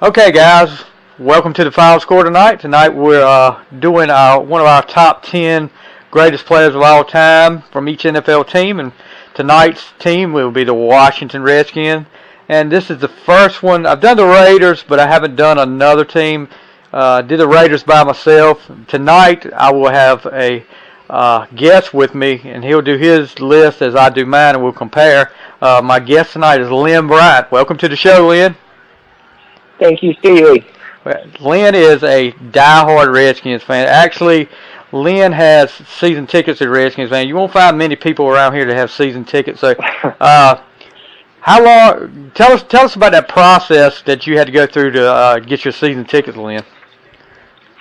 Okay, guys, welcome to the final score tonight. Tonight we're doing one of our top 10 greatest players of all time from each NFL team, and tonight's team will be the Washington Redskins. And this is the first one. I've done the Raiders, but I haven't done another team. Did the Raiders by myself. Tonight I will have a guest with me, and he'll do his list as I do mine, and we'll compare. My guest tonight is Lin Bryant. Welcome to the show, Lin. Thank you, Stevie. Lin is a diehard Redskins fan. Actually, Lin has season tickets to the Redskins fan. You won't find many people around here that have season tickets. So, how long? Tell us about that process that you had to go through to get your season tickets, Lin.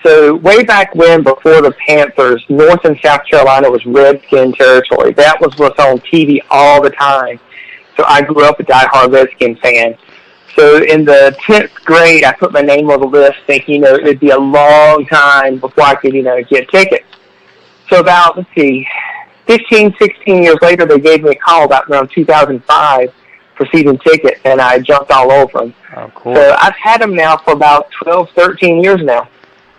So way back when, before the Panthers, North and South Carolina was Redskin territory. That was what's on TV all the time. So I grew up a diehard Redskin fan. So in the 10th grade, I put my name on the list thinking, it would be a long time before I could, get tickets. So about, 15, 16 years later, they gave me a call about around 2005 for season tickets, and I jumped all over them. Oh, cool. So I've had them now for about 12, 13 years now.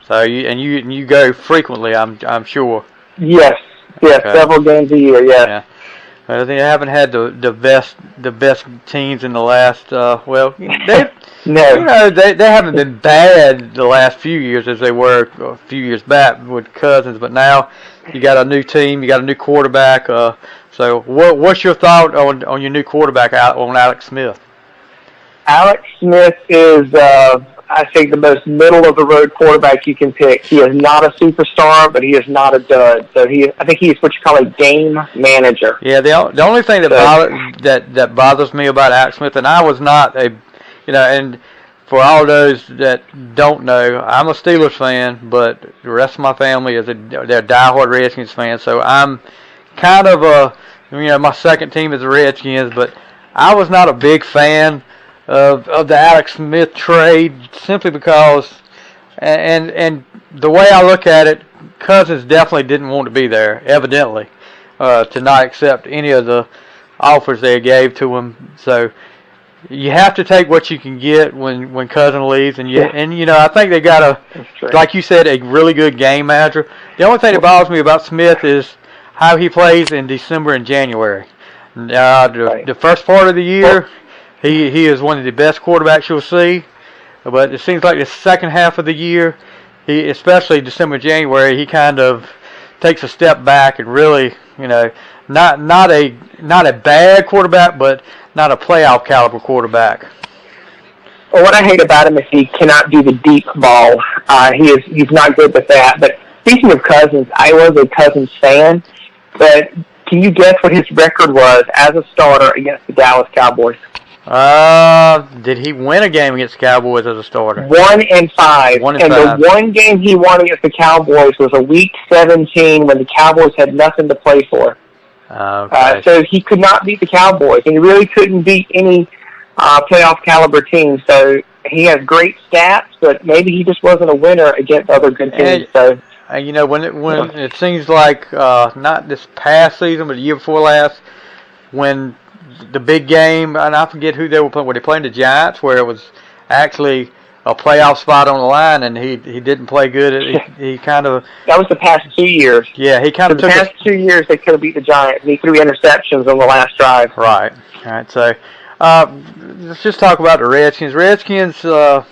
So you go frequently, I'm sure. Yes, okay. Several games a year, yes. Yeah. They haven't had the best teams in the last. They no. They haven't been bad the last few years as they were a few years back with Cousins, but now you got a new team, you got a new quarterback. So what's your thought on your new quarterback on Alex Smith? Alex Smith is I think the most middle-of-the-road quarterback you can pick. He is not a superstar, but he is not a dud. So I think he is what you call a game manager. Yeah, the only thing that bothers me about Alex Smith, and I was not and for all those that don't know, I'm a Steelers fan, but the rest of my family they're diehard Redskins fans. So I'm kind of my second team is the Redskins, but I was not a big fan of the Alex Smith trade simply because, and the way I look at it, Cousins definitely didn't want to be there, evidently, to not accept any of the offers they gave to him. So you have to take what you can get when Cousins leaves, and I think they got like you said, a really good game manager. The only thing that bothers me about Smith is how he plays in December and January. The first part of the year, He is one of the best quarterbacks you'll see, but it seems like the second half of the year, especially December, January, he kind of takes a step back and really, not a bad quarterback, but not a playoff caliber quarterback. Well, what I hate about him is he cannot do the deep ball. He's not good with that. But speaking of Cousins, I was a Cousins fan, but can you guess what his record was as a starter against the Dallas Cowboys? Did he win a game against the Cowboys as a starter? 1-5. The one game he won against the Cowboys was a Week 17 when the Cowboys had nothing to play for. Okay. So he could not beat the Cowboys, and he really couldn't beat any playoff caliber team. So he has great stats, but maybe he just wasn't a winner against other good teams. When it seems like not this past season, but the year before last, when the big game, and I forget who they were playing. Were they playing the Giants, where it was actually a playoff spot on the line, and he didn't play good. He kind of. That was the past 2 years. Yeah, he kind of took. The past 2 years, they could have beat the Giants. He threw interceptions on the last drive. Right. All right. So let's just talk about the Redskins. Redskins. We're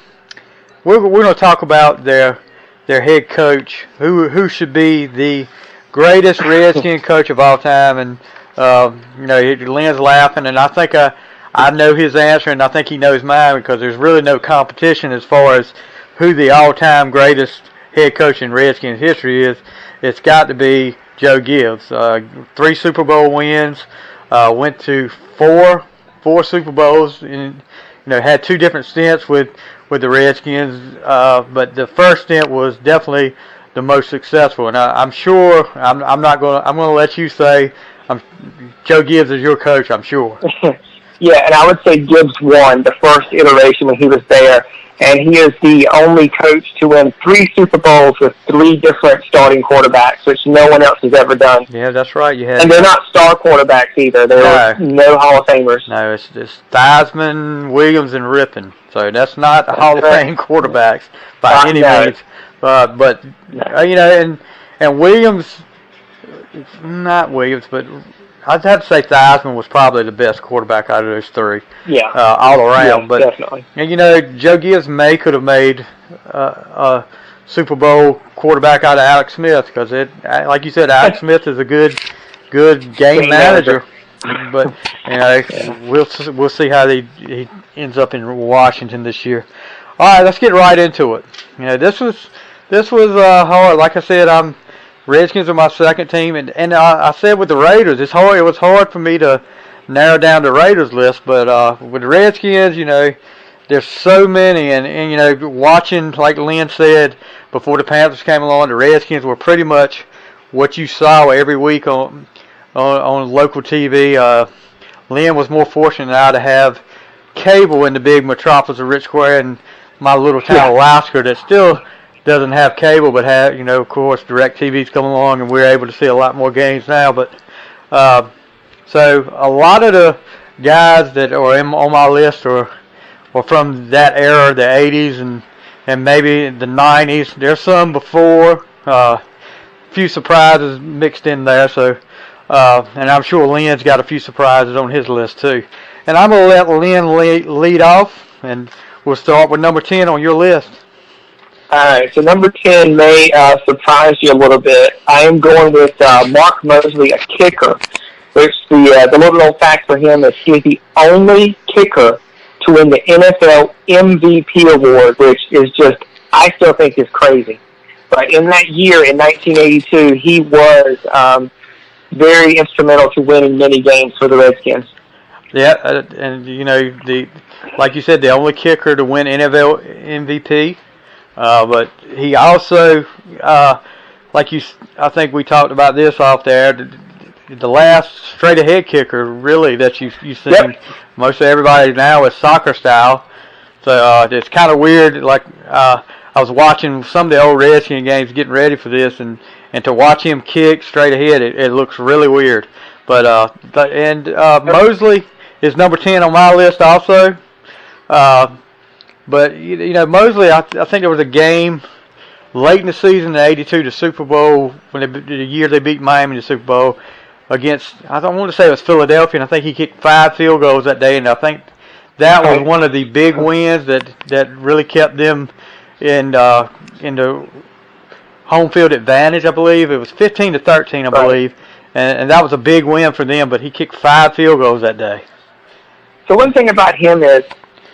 going to talk about their head coach, who should be the greatest Redskin coach of all time, and. Lynn's laughing, and I think I know his answer, and I think he knows mine because there's really no competition as far as who the all-time greatest head coach in Redskins history is. It's got to be Joe Gibbs. 3 Super Bowl wins, went to four Super Bowls, and had 2 different stints with the Redskins. But the first stint was definitely the most successful, and I'm sure I'm going to let you say. Joe Gibbs is your coach, I'm sure. Yeah, and I would say Gibbs won the first iteration when he was there, and he is the only coach to win 3 Super Bowls with 3 different starting quarterbacks, which no one else has ever done. Yeah, that's right. You had, and they're not star quarterbacks either. They're no Hall of Famers. No, it's Theismann, Williams, and Rippon. So that's not Hall of Fame quarterbacks by any means. But you know, and Williams, not Williams, but I'd have to say Theismann was probably the best quarterback out of those 3. Yeah. All around. Yeah, but definitely. And you know, Joe Gibbs could have made a Super Bowl quarterback out of Alex Smith, because like you said, Alex Smith is a good game manager. But you know, we'll see how he ends up in Washington this year. All right, let's get right into it. You know, this was hard. Like I said, Redskins are my second team, and I said with the Raiders, it was hard for me to narrow down the Raiders list, but with the Redskins, you know, there's so many, and you know, watching, like Lin said before the Panthers came along, the Redskins were pretty much what you saw every week on local TV. Lin was more fortunate than I to have cable in the big metropolis of Rich Square, and my little town of Lasker that still doesn't have cable, but have, you know, of course, DirecTV's come along, and we're able to see a lot more games now. But so a lot of the guys that are on my list are from that era, the 80s and maybe the 90s. There's some before, a few surprises mixed in there. So and I'm sure Lin's got a few surprises on his list too. And I'm going to let Lin lead off, and we'll start with number 10 on your list. All right, so number 10 may surprise you a little bit. I am going with Mark Mosley, a kicker, which the little known fact for him is he is the only kicker to win the NFL MVP award, which is just, I still think is crazy. But in that year, in 1982, he was very instrumental to winning many games for the Redskins. Yeah, and you know, like you said, the only kicker to win NFL MVP. But he also, I think we talked about this off there, the last straight-ahead kicker, really, that you've seen. Yep. Most of everybody now is soccer style. So it's kind of weird. Like I was watching some of the old Redskins games getting ready for this, and to watch him kick straight ahead, it looks really weird. But Mosley is number 10 on my list also. But, you know, Mosley, I think there was a game late in the season in '82, the Super Bowl, the year they beat Miami in the Super Bowl, against, I don't want to say it was Philadelphia, and I think he kicked 5 field goals that day, and I think that was one of the big wins that really kept them in the home field advantage, I believe. It was 15-13, I believe, and that was a big win for them, but he kicked 5 field goals that day. So one thing about him is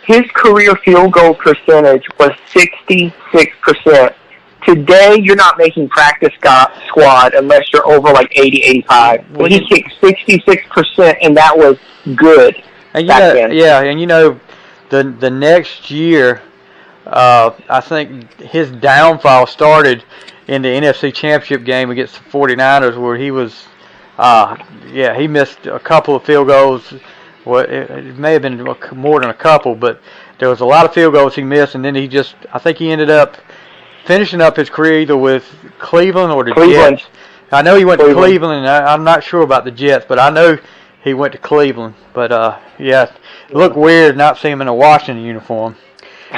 his career field goal percentage was 66%. Today, you're not making practice squad unless you're over like 80, 85. But he kicked 66%, and that was good. And and you know, the next year, I think his downfall started in the NFC Championship game against the 49ers, where he was, he missed a couple of field goals. Well, it may have been more than a couple, but there was a lot of field goals he missed, and then I think he ended up finishing up his career either with Cleveland or the Jets. I know he went to Cleveland, and I'm not sure about the Jets, but I know he went to Cleveland. But, it looked weird not seeing him in a Washington uniform.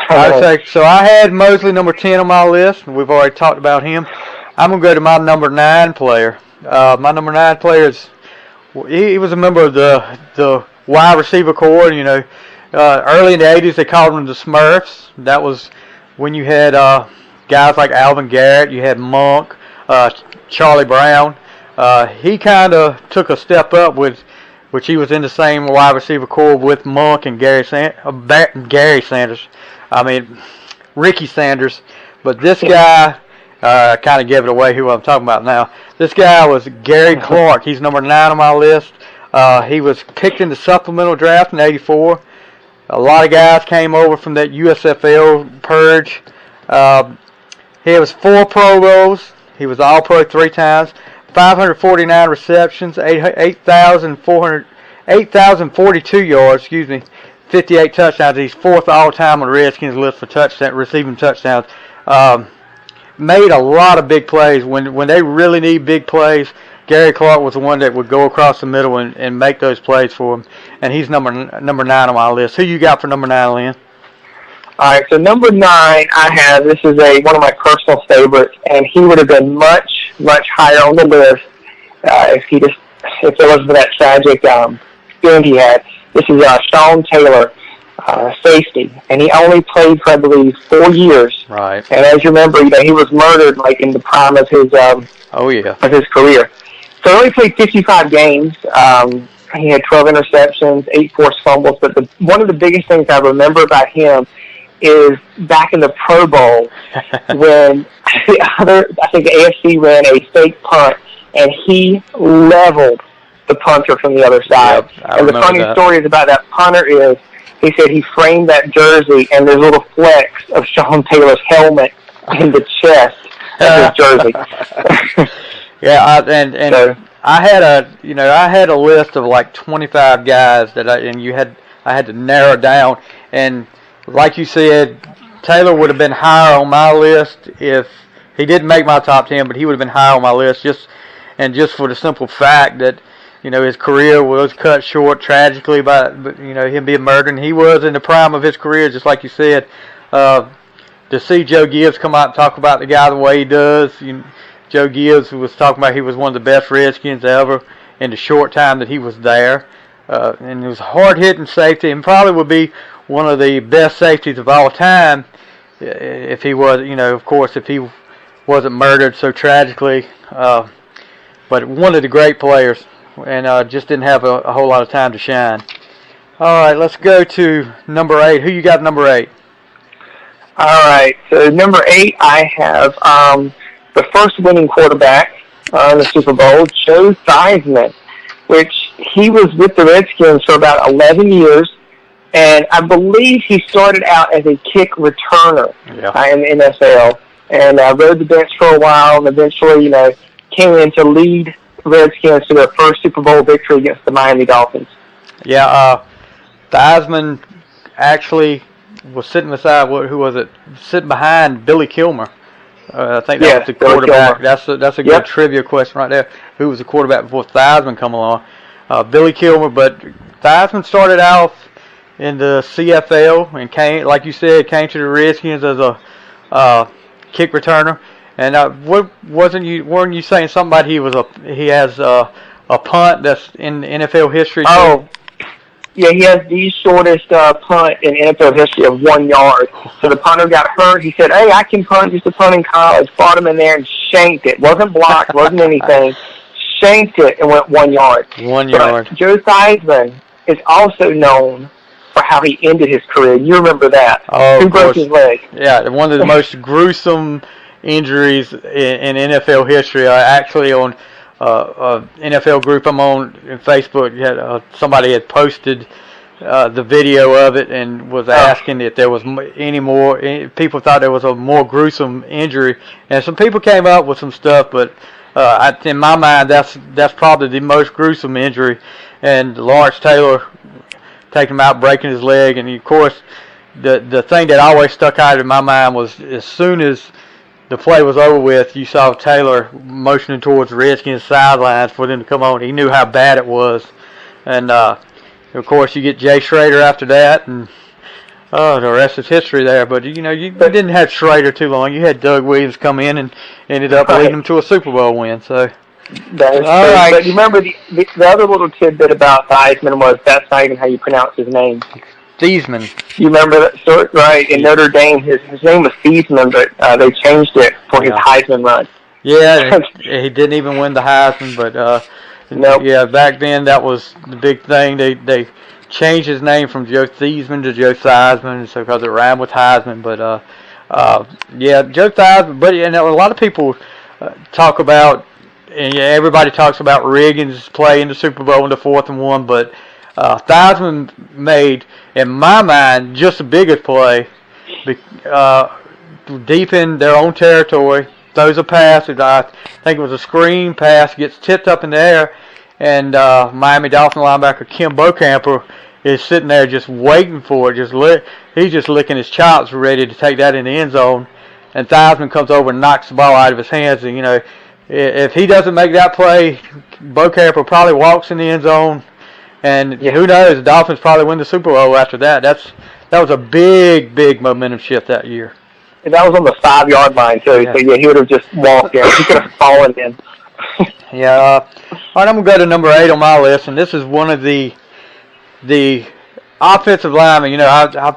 So I had Mosley number 10 on my list, and we've already talked about him. I'm going to go to my number 9 player. My number 9 player is, he was a member of the wide receiver corps. You know, early in the 80s, they called them the Smurfs. That was when you had guys like Alvin Garrett, you had Monk, Charlie Brown. He kind of took a step up which he was in the same wide receiver corps with Monk and Ricky Sanders. But this guy kind of gave it away who I'm talking about now. This guy was Gary Clark. He's number 9 on my list. He was picked in the supplemental draft in '84. A lot of guys came over from that USFL purge. He was 4 Pro Bowls. He was All-Pro 3 times. 549 receptions, 8,400 8,042 yards, 58 touchdowns. He's fourth all-time on the Redskins list for receiving touchdowns. Made a lot of big plays. When they really need big plays, Gary Clark was the one that would go across the middle and make those plays for him. And he's number 9 on my list. Who you got for number 9, Lynn? All right, so number 9 I have, this is one of my personal favorites, and he would have been much, much higher on the list if it wasn't for that tragic injury he had. This is Sean Taylor, safety, and he only played for, I believe, 4 years. Right. And as you remember, he was murdered like in the prime of his of his career. So he only played 55 games. He had 12 interceptions, 8 forced fumbles. But one of the biggest things I remember about him is back in the Pro Bowl when I think the AFC ran a fake punt, and he leveled the punter from the other side. Yep, and the funny story is about that punter is he said he framed that jersey, and there's little flecks of Sean Taylor's helmet in the chest of his jersey. Yeah, and so, I had a list of like 25 guys that I had to narrow down, and like you said, Taylor would have been higher on my list if he didn't make my top 10, but he would have been higher on my list just for the simple fact that his career was cut short tragically by him being murdered. And he was in the prime of his career, just like you said. To see Joe Gibbs come out and talk about the guy the way he does, Joe Gibbs was talking about he was one of the best Redskins ever in the short time that he was there. And he was a hard-hitting safety and probably would be one of the best safeties of all time if he was, of course, if he wasn't murdered so tragically. But one of the great players, and just didn't have a whole lot of time to shine. All right, let's go to number 8. Who you got number 8? All right, so number 8, I have the first winning quarterback in the Super Bowl, Joe Theismann, which he was with the Redskins for about 11 years, and I believe he started out as a kick returner in the NFL, and rode the bench for a while, and eventually, came in to lead Redskins to their first Super Bowl victory against the Miami Dolphins. Yeah, Theismann actually was sitting beside sitting behind Billy Kilmer. I think that was the quarterback. That's a good trivia question right there. Who was the quarterback before Theismann come along? Billy Kilmer, but Theismann started off in the CFL and came to the Redskins as a kick returner. And weren't you saying something about he has a punt that's in NFL history too? Oh, yeah, he has the shortest punt in NFL history of 1 yard. So the punter got hurt. He said, "Hey, I can punt just a punt in college." Fought him in there and shanked it. Wasn't blocked, wasn't anything. Shanked it and went 1 yard. 1 yard. Joe Theismann is also known for how he ended his career. You remember that? Oh, He broke his leg. Yeah, one of the most gruesome injuries in NFL history. Actually, on NFL group I'm on in Facebook, somebody had posted the video of it and was asking if there was any more. People thought there was a more gruesome injury, and some people came up with some stuff, but in my mind, that's probably the most gruesome injury. And Lawrence Taylor taking him out, breaking his leg, and of course, the thing that always stuck out in my mind was as soon as the play was over with, you saw Taylor motioning towards the Redskins sidelines for them to come on. He knew how bad it was. And, of course, you get Jay Schrader after that, and the rest is history there. But, you didn't have Schrader too long. You had Doug Williams come in and ended up leading them to a Super Bowl win. So, that is true. Right. But you remember the other little tidbit about Theismann was that's not even how you pronounce his name. Thiesman. You remember that story, right? In Notre Dame, his name was Thiesman, but they changed it for his Heisman run. Yeah, he didn't even win the Heisman, but nope. Yeah, back then that was the big thing. They changed his name from Joe Thiesman to Joe Theismann, so because it rhymed with Heisman. But Joe Theismann. But a lot of people talk about, and everybody talks about Riggins' play in the Super Bowl in the 4th and 1, but Theismann made, in my mind, just the biggest play deep in their own territory, throws a pass, I think it was a screen pass, gets tipped up in the air, and Miami Dolphin linebacker Kim Bocamper is sitting there just waiting for it. He's just licking his chops, ready to take that in the end zone. And Theismann comes over and knocks the ball out of his hands. And, you know, if he doesn't make that play, Bocamper probably walks in the end zone. And who knows, the Dolphins probably win the Super Bowl after that. That was a big, big momentum shift that year. And that was on the 5-yard line, too. Yeah. So, yeah, he would have just walked in. He could have fallen in. Yeah. All right, I'm going to go to number 8 on my list. And this is one of the offensive linemen. You know,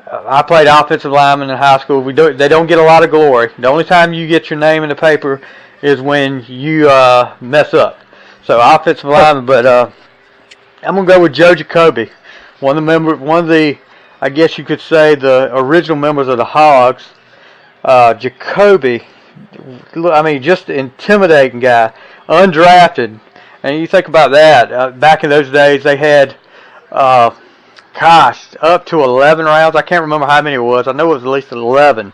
I played offensive lineman in high school. They don't get a lot of glory. The only time you get your name in the paper is when you mess up. So offensive lineman, but I'm gonna go with Joe Jacoby, one of the I guess you could say the original members of the Hogs. Jacoby, I mean, just an intimidating guy, undrafted, and you think about that. Back in those days, they had. Up to 11 rounds. I can't remember how many it was. I know it was at least 11.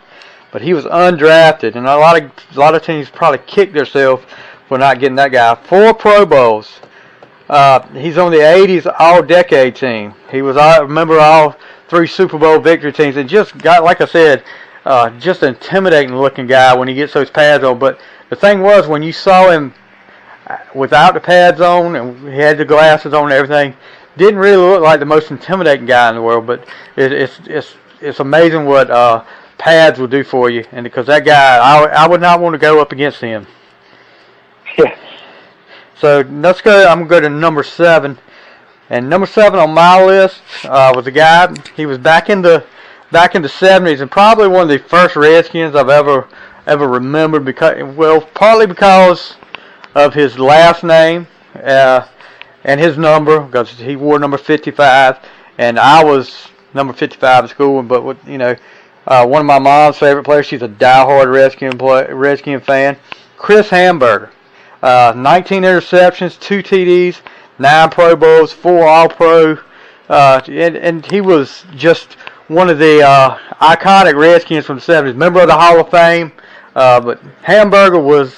But he was undrafted, and a lot of teams probably kicked themselves for not getting that guy. 4 Pro Bowls. He's on the 80s All-Decade team. He was, I remember, all 3 Super Bowl victory teams, and just got, like I said, just an intimidating-looking guy when he gets those pads on. But the thing was, when you saw him without the pads on, and he had the glasses on and everything, didn't really look like the most intimidating guy in the world, but it's amazing what pads will do for you. And because that guy, I would not want to go up against him. Yeah. So let's go. I'm going to go to number 7, and number 7 on my list was a guy. He was back in the 70s, and probably one of the first Redskins I've ever remembered. Partly because of his last name. And his number, because he wore number 55, and I was number 55 at school. But one of my mom's favorite players, she's a diehard Redskin fan, Chris Hamburger. 19 interceptions, 2 TDs, 9 Pro Bowls, 4 All-Pro, and he was just one of the iconic Redskins from the 70s, member of the Hall of Fame. But Hamburger was.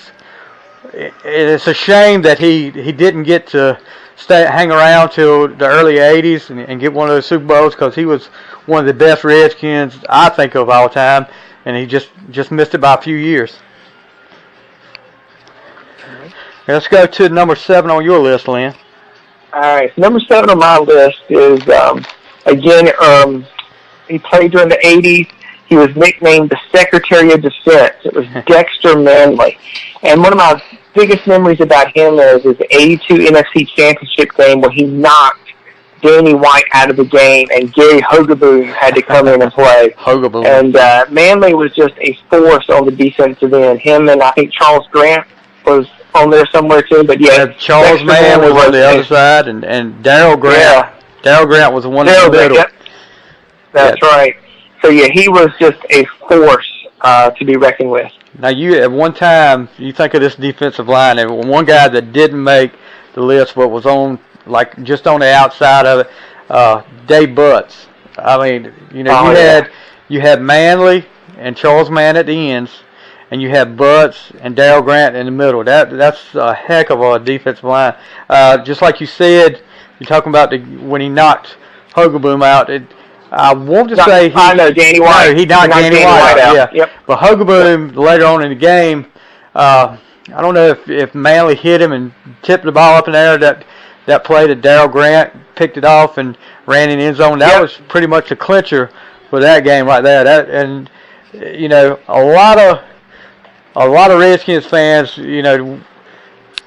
It's a shame that he didn't get to hang around till the early 80s and get one of those Super Bowls, because he was one of the best Redskins I think of all time, and he just missed it by a few years. Right. Let's go to number 7 on your list, Lynn. All right, so number 7 on my list is, he played during the 80s. He was nicknamed the Secretary of Defense. It was Dexter Manley. And one of my biggest memories about him is the 82 NFC Championship game where he knocked Danny White out of the game, and Gary Hogeboom had to come in and play. Hogeboom. And Manley was just a force on the defensive end. Him and I think Charles Grant was on there somewhere too. But yeah, Charles Mann was on the other side, and Darryl Grant. Yeah. Darryl Grant was the one in the middle. Yep. That's right. So yeah, he was just a force to be reckoned with. Now, at one time, you think of this defensive line, and one guy that didn't make the list, but was on, like, just on the outside of it, Dave Butts. I mean, you had Manley and Charles Mann at the ends, and you had Butts and Darryl Grant in the middle. That's a heck of a defensive line. Just like you said, you're talking about when he knocked Hogeboom out. I want to say Danny White. No, he knocked Danny White out. Yeah. Yep. But Hogeboom later on in the game, I don't know if Manley hit him and tipped the ball up in the air. That play that Darryl Grant picked it off and ran in the end zone. That was pretty much the clincher for that game right there. A lot of Redskins fans,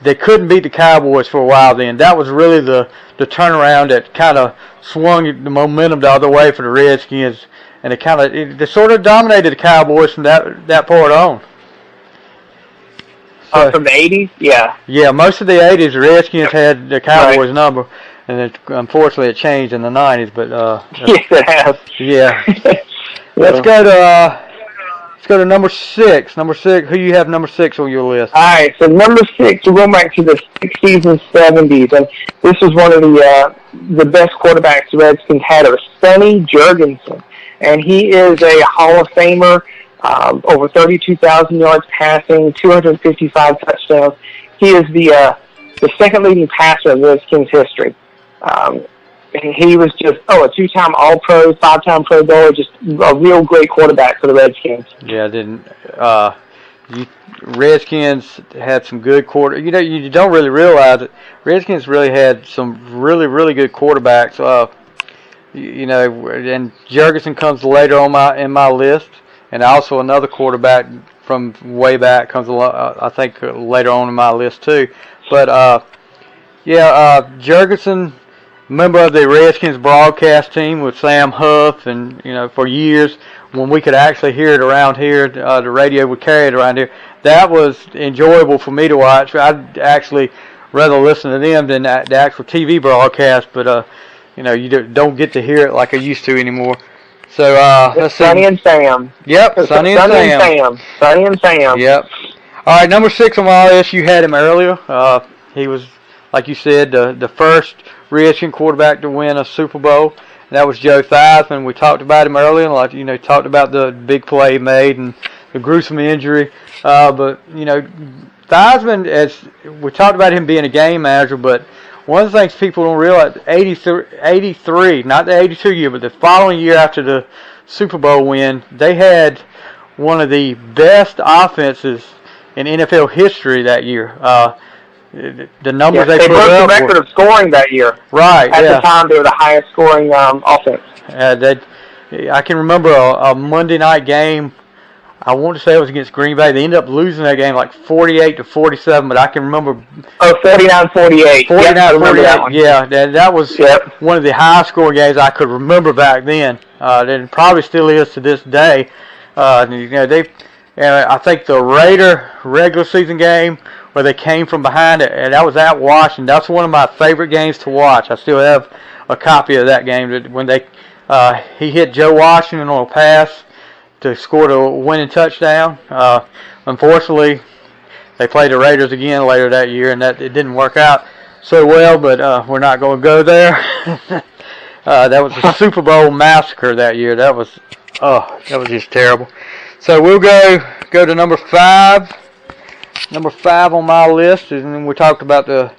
they couldn't beat the Cowboys for a while then. That was really the turnaround that kind of swung the momentum the other way for the Redskins, and they sort of dominated the Cowboys from that part on. From the 80s? Yeah. Yeah, most of the 80s, the Redskins had the Cowboys number, and unfortunately it changed in the 90s. But yes, it has. Yeah. Let's go to number 6. Number 6. Who you have number 6 on your list? All right. So number 6, we're going back to the 60s and 70s, and this was one of the best quarterbacks the Redskins had. It was Sonny Jurgensen, and he is a Hall of Famer. Over 32,000 yards passing, 255 touchdowns. He is the the second leading passer in Redskins history. He was just, a two-time All-Pro, five-time Pro Bowler, just a real great quarterback for the Redskins. Yeah, Redskins had some good you don't really realize it. Redskins really had some really, really good quarterbacks. And Jurgensen comes later on in my list, and also another quarterback from way back comes I think later on in my list too. But Jurgensen, member of the Redskins broadcast team with Sam Huff, and for years when we could actually hear it around here, the radio would carry it around here. That was enjoyable for me to watch. I'd actually rather listen to them than the actual TV broadcast, but you don't get to hear it like I used to anymore. So let's see. Sonny and Sam. Yep, Sonny and Sam. Sonny and Sam. Yep. All right, number 6 on my list. You had him earlier. He was, like you said, the first Redskin quarterback to win a Super Bowl. And that was Joe Theismann. We talked about him earlier, and talked about the big play he made and the gruesome injury. But Theismann, as we talked about him being a game manager, but one of the things people don't realize, 83, not the 82 year, but the following year after the Super Bowl win, they had one of the best offenses in NFL history that year. The numbers they put broke up the record of scoring that year. Right. At the time, they were the highest scoring offense. I can remember a Monday night game. I want to say it was against Green Bay. They ended up losing that game like 48-47, but I can remember. 49-48. 49-48. Yeah, that was one of the highest scoring games I could remember back then. And probably still is to this day. I think the Raider regular season game where they came from behind it, and that was at Washington. That's one of my favorite games to watch. I still have a copy of that game when he hit Joe Washington on a pass to score the winning touchdown. Unfortunately, they played the Raiders again later that year, and it didn't work out so well, but we're not going to go there. That was a Super Bowl massacre that year. That was just terrible. So we'll go to number 5. Number 5 on my list, and then we talked about the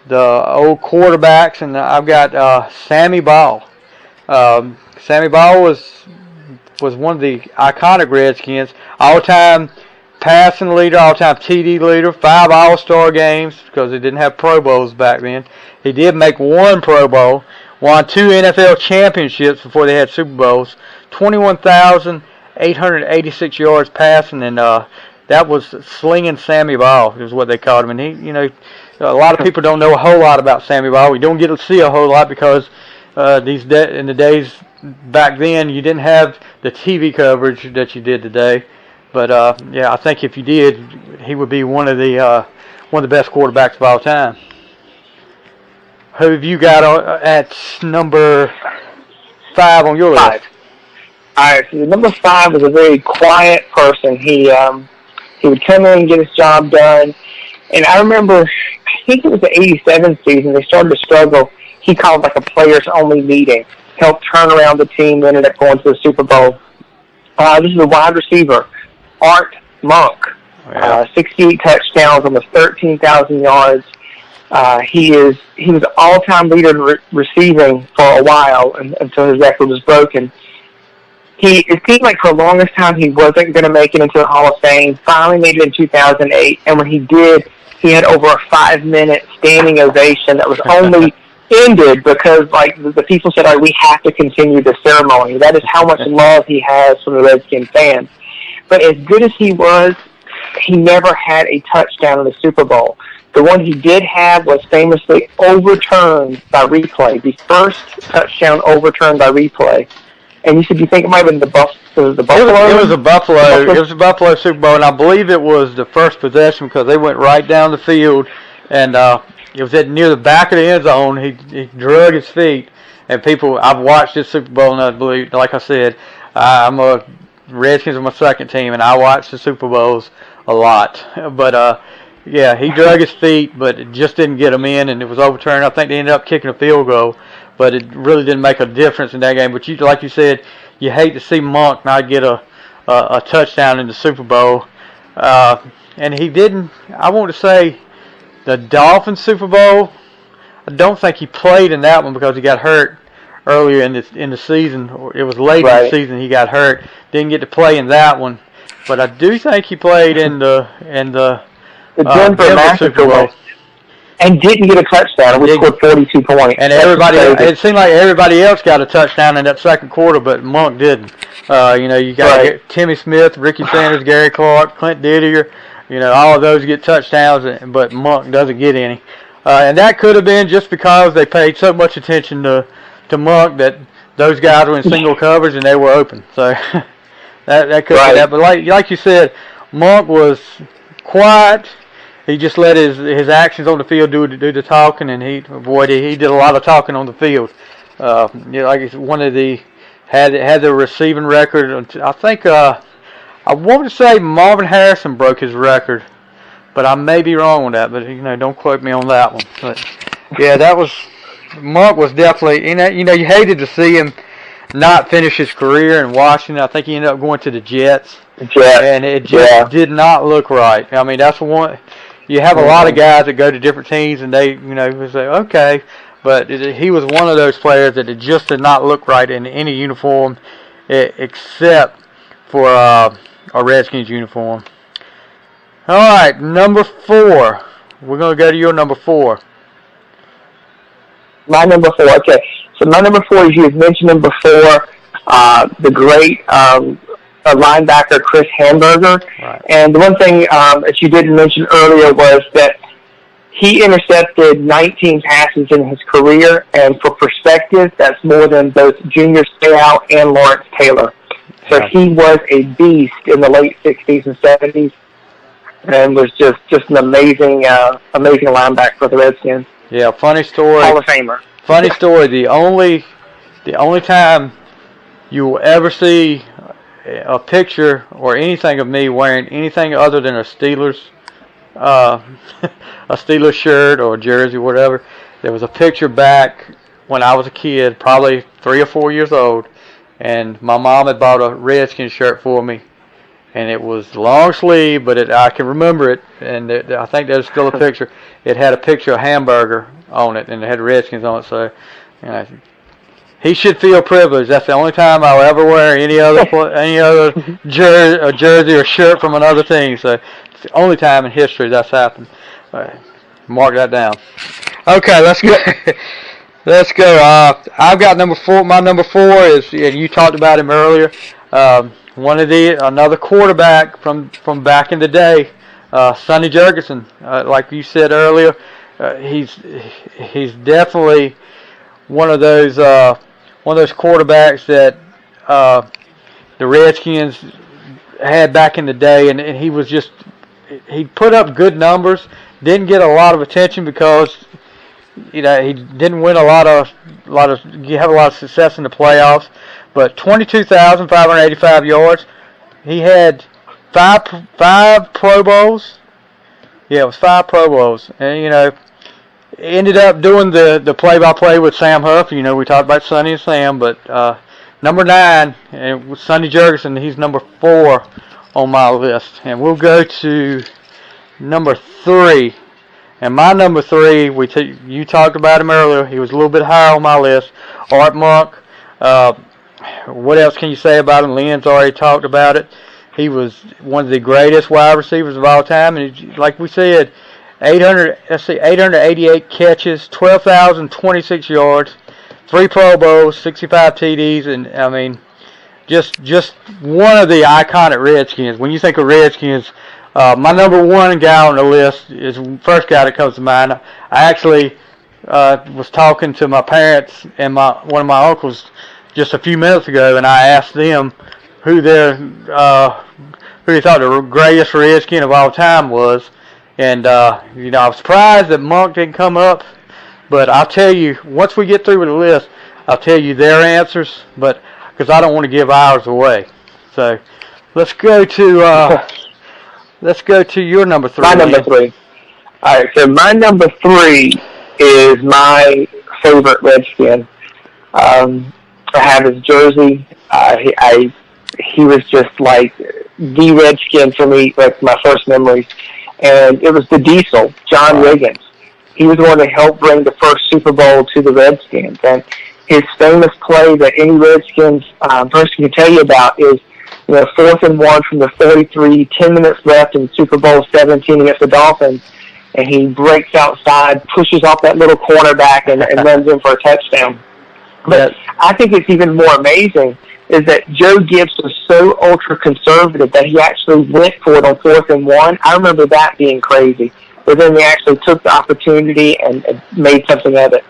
old quarterbacks, and I've got Sammy Baugh. Sammy Baugh was one of the iconic Redskins, all-time passing leader, all-time TD leader, 5 All-Star games because they didn't have Pro Bowls back then. He did make 1 Pro Bowl, won 2 NFL championships before they had Super Bowls, 21,886 yards passing, and that was Slinging Sammy Baugh is what they called him. And he, a lot of people don't know a whole lot about Sammy Baugh. We don't get to see a whole lot because in the days back then you didn't have the TV coverage that you did today. But I think if you did, he would be one of the best quarterbacks of all time. Who have you got at number 5 on your list? 5. All right, so number 5 was a very quiet person. He would come in and get his job done. And I remember, I think it was the 87 season, they started to struggle. He called like a players-only meeting, helped turn around the team, ended up going to the Super Bowl. This is a wide receiver, Art Monk. 68 touchdowns, almost 13,000 yards. He was all-time leader in receiving for a while until his record was broken. It seemed like for the longest time he wasn't going to make it into the Hall of Fame. Finally made it in 2008, and when he did, he had over a 5-minute standing ovation that was only ended because the people said, "All right, we have to continue the ceremony." That is how much love he has from the Redskins fans. But as good as he was, he never had a touchdown in the Super Bowl. The one he did have was famously overturned by replay, the first touchdown overturned by replay. And you said you think it might have been the Buffalo? It was a Buffalo. It was a Buffalo Super Bowl, and I believe it was the first possession because they went right down the field, and it was near the back of the end zone. He drug his feet, and people. I've watched this Super Bowl, and I believe, like I said, Redskins are my second team, and I watch the Super Bowls a lot. But he drug his feet, but it just didn't get him in, and it was overturned. I think they ended up kicking a field goal. But it really didn't make a difference in that game. But like you said, you hate to see Monk not get a touchdown in the Super Bowl. And he didn't, I want to say, the Dolphins Super Bowl, I don't think he played in that one because he got hurt earlier in the season. Or it was late in the season he got hurt. Didn't get to play in that one. But I do think he played in the Denver Super Bowl. And didn't get a touchdown. We scored 42 points. And it seemed like everybody else got a touchdown in that second quarter, but Monk didn't. You got Timmy Smith, Ricky Sanders, Gary Clark, Clint Didier. All of those get touchdowns, but Monk doesn't get any. And that could have been just because they paid so much attention to Monk that those guys were in single coverage and they were open. So that could be that. But like you said, Monk was quiet. He just let his actions on the field do the talking, and he did a lot of talking on the field. Like he's one of the had the receiving record. I think I want to say Marvin Harrison broke his record, but I may be wrong on that. But don't quote me on that one. But yeah, Monk was definitely. You hated to see him not finish his career in Washington. I think he ended up going to the Jets, and it just did not look right. I mean, that's one. You have a lot of guys that go to different teams, and they, say, okay. But he was one of those players that it just did not look right in any uniform except for a Redskins uniform. All right, number 4. We're going to go to your number 4. My number 4, okay. So my number 4, as you had mentioned him before, the great linebacker Chris Hamburger. Right. And the one thing that you didn't mention earlier was that he intercepted 19 passes in his career, and for perspective, that's more than both Junior Seau and Lawrence Taylor. So he was a beast in the late 60s and 70s, and was just an amazing linebacker for the Redskins. Yeah, funny story. Hall of Famer. Funny story. The only time you will ever see a picture or anything of me wearing anything other than a Steelers shirt or jersey, whatever. There was a picture back when I was a kid, probably 3 or 4 years old, and my mom had bought a Redskins shirt for me, and it was long sleeve, but I can remember it, and I think there's still a picture. It had a picture of Hamburger on it, and it had Redskins on it, so he should feel privileged. That's the only time I'll ever wear any other jersey or shirt from another team. So it's the only time in history that's happened. Mark that down. Okay, let's go. Let's go. I've got number 4. My number 4 is, and you talked about him earlier. Another quarterback from back in the day, Sonny Jurgensen. Like you said earlier, he's definitely one of those quarterbacks that the Redskins had back in the day, and he put up good numbers. Didn't get a lot of attention because he didn't win have a lot of success in the playoffs. But 22,585 yards. He had five Pro Bowls. Yeah, it was 5 Pro Bowls, and ended up doing the play-by-play with Sam Huff. We talked about Sonny and Sam, but number 9, and with Sonny Jurgensen, he's number 4 on my list. And we'll go to number 3. And my number 3, you talked about him earlier. He was a little bit higher on my list. Art Monk. What else can you say about him? Lynn's already talked about it. He was one of the greatest wide receivers of all time, and like we said, 888 catches, 12,026 yards, 3 Pro Bowls, 65 TDs, and I mean, just one of the iconic Redskins. When you think of Redskins, my number 1 guy on the list is the first guy that comes to mind. I actually was talking to my parents and one of my uncles just a few minutes ago, and I asked them who they thought the greatest Redskin of all time was. And, I was surprised that Monk didn't come up. But I'll tell you, once we get through with the list, I'll tell you their answers. But because I don't want to give ours away. So let's go to your number 3. My number 3. All right, so my number 3 is my favorite Redskin. I have his jersey. He was just like the Redskin for me, like my first memories. and it was the Diesel, John Riggins. He was the one that helped bring the first Super Bowl to the Redskins. And his famous play that any Redskins person can tell you about is, 4th and 1 from the 33, 10 minutes left in Super Bowl 17 against the Dolphins, and he breaks outside, pushes off that little cornerback, and runs in for a touchdown. But I think it's even more amazing is that Joe Gibbs was so ultra-conservative that he actually went for it on 4th and 1. I remember that being crazy. But then they actually took the opportunity and made something of it.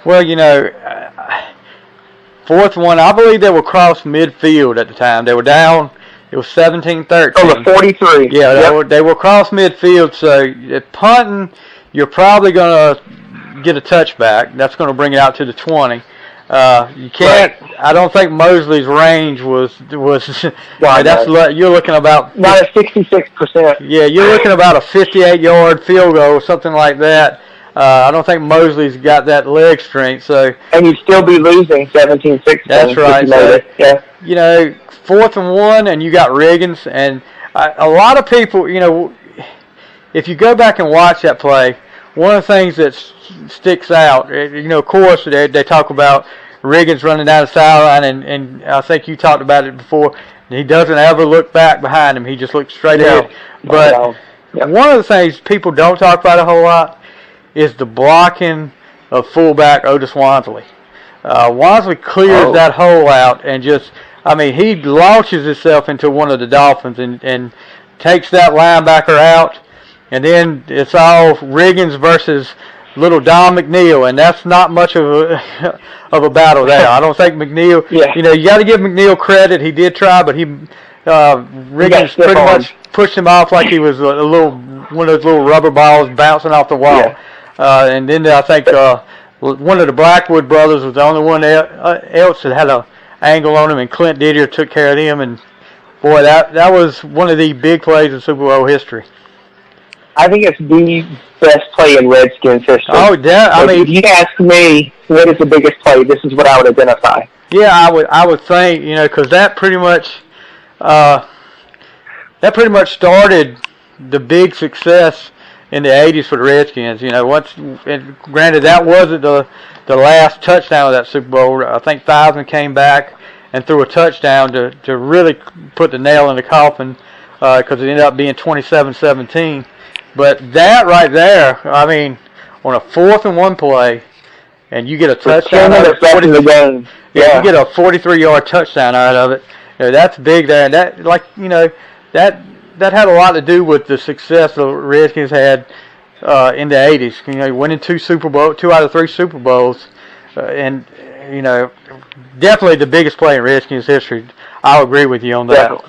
Well, 4th and 1, I believe they were cross midfield at the time. They were down. It was 17-13. Oh, the 43. Yeah, they were cross midfield. So at punting, you're probably going to get a touchback. That's going to bring it out to the 20. You can't. Right. I don't think Mosley's range was. You're looking about not at 66%. Yeah, you're looking about a 58-yard field goal, something like that. I don't think Mosley's got that leg strength. So and you'd still be losing 17-16. That's right. So, yeah. 4th and 1, and you got Riggins, and a lot of people, if you go back and watch that play, one of the things that sticks out, of course, they talk about Riggins running down the sideline, and I think you talked about it before. He doesn't ever look back behind him. He just looks straight ahead. But one of the things people don't talk about a whole lot is the blocking of fullback Otis Wansley. Wansley clears that hole out and he launches himself into one of the Dolphins and takes that linebacker out. And then it's all Riggins versus little Don McNeil, and that's not much of a battle there. I don't think McNeil. Yeah. You got to give McNeil credit. He did try, but Riggins pretty much pushed him off like he was one of those little rubber balls bouncing off the wall. Yeah. And then I think one of the Blackwood brothers was the only one else that had an angle on him, and Clint Didier took care of him. And boy, that was one of the big plays in Super Bowl history. I think it's the best play in Redskins history. Oh, yeah. If you ask me what is the biggest play, this is what I would identify. Yeah, I would think, because that pretty much started the big success in the 80s for the Redskins. And granted, that wasn't the last touchdown of that Super Bowl. I think Theismann came back and threw a touchdown to really put the nail in the coffin because it ended up being 27-17. But that right there, on a 4th and 1 play, and you get a touchdown out of the game. Yeah, you get a 43-yard touchdown out of it. That's big there, and that had a lot to do with the success the Redskins had in the 80s. Winning 2 out of 3 Super Bowls, and definitely the biggest play in Redskins history. I'll agree with you on that. All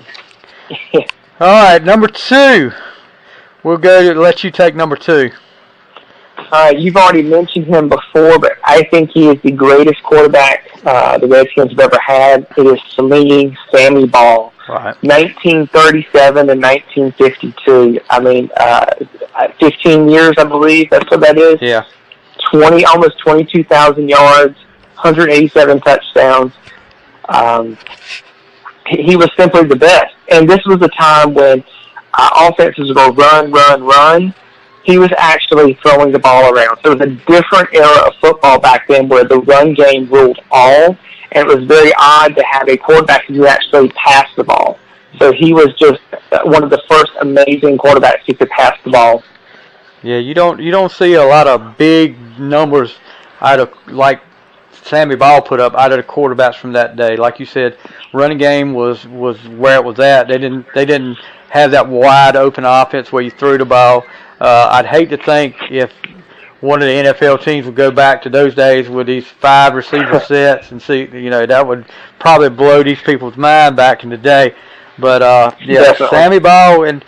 right, number 2. We'll let you take number 2. You've already mentioned him before, but I think he is the greatest quarterback the Redskins have ever had. It is Sammy Ball. Right. 1937 and 1952. 15 years, I believe. That's what that is. Yeah. Almost 22,000 yards, 187 touchdowns. He was simply the best. And this was a time when offenses go run. He was actually throwing the ball around. So it was a different era of football back then where the run game ruled all, and it was very odd to have a quarterback who actually passed the ball. So he was just one of the first amazing quarterbacks who could pass the ball. Yeah, you don't see a lot of big numbers out of like Sammy Ball put up out of the quarterbacks from that day. Like you said, running game was where it was at. They didn't have that wide open offense where you threw the ball. I'd hate to think if one of the NFL teams would go back to those days with these 5 receiver sets and see, that would probably blow these people's mind back in the day. But Definitely. Sammy Ball, and